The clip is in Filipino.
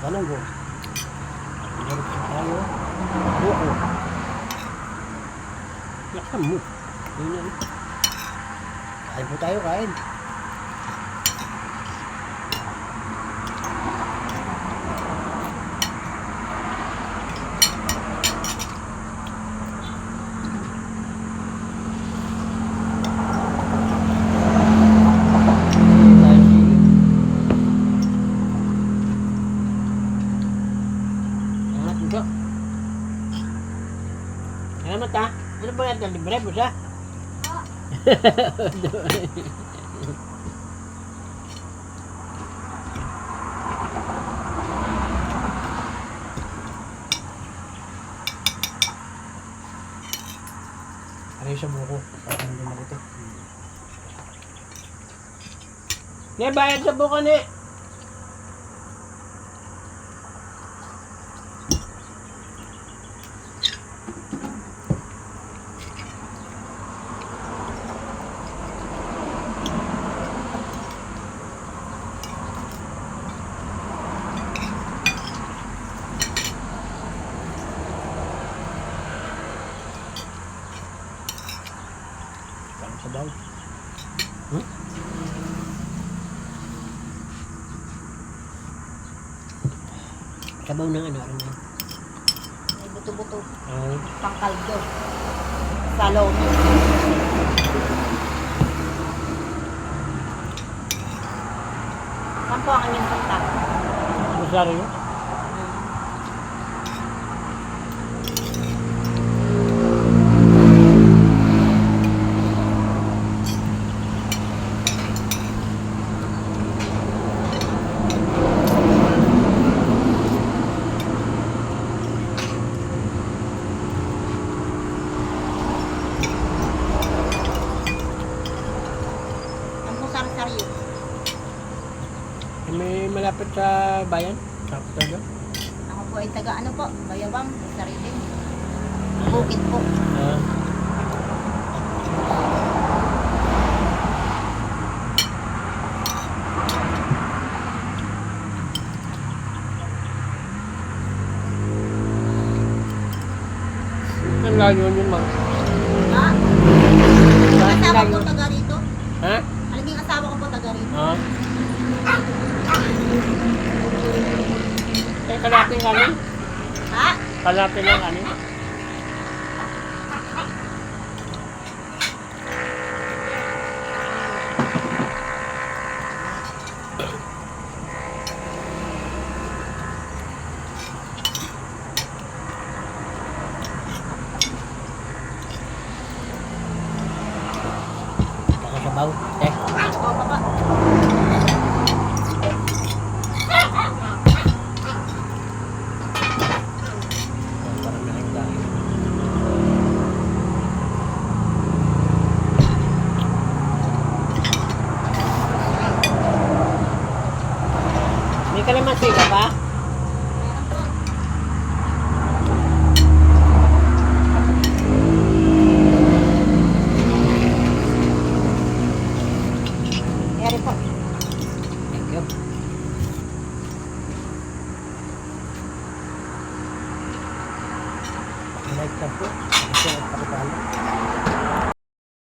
Tanong ko. Pinarap sa tayo. Buko. Laksan mo. Yun yan. Kain po tayo, kain. Salamat ha. Ano ba yan? Libre po siya? Aray siya buko. Parang hindi malito. Nga bayad sa buko ni. Sabaw. Sabaw ng ano na? May buto-buto. Ay. Pangkaldo. Salon. Saan po ang inyong punta? Rosario? Sari-sari. May malapit sa bayan? Sa Puerto? Ako po ay taga ano po, Bayawang, sarili. Bukid po. Ang layo yun, ma'am. Ha? Ang asawa ko taga rito. Ha? Alam yung asawa ko po taga rito. Ha? Eh, kalapin kami? Ha? Kalapin lang kami? Sabaw. Eh. Oo, papa. Parang nakita. May kalamansi ka pa? Eri po. Thank you. Like na po.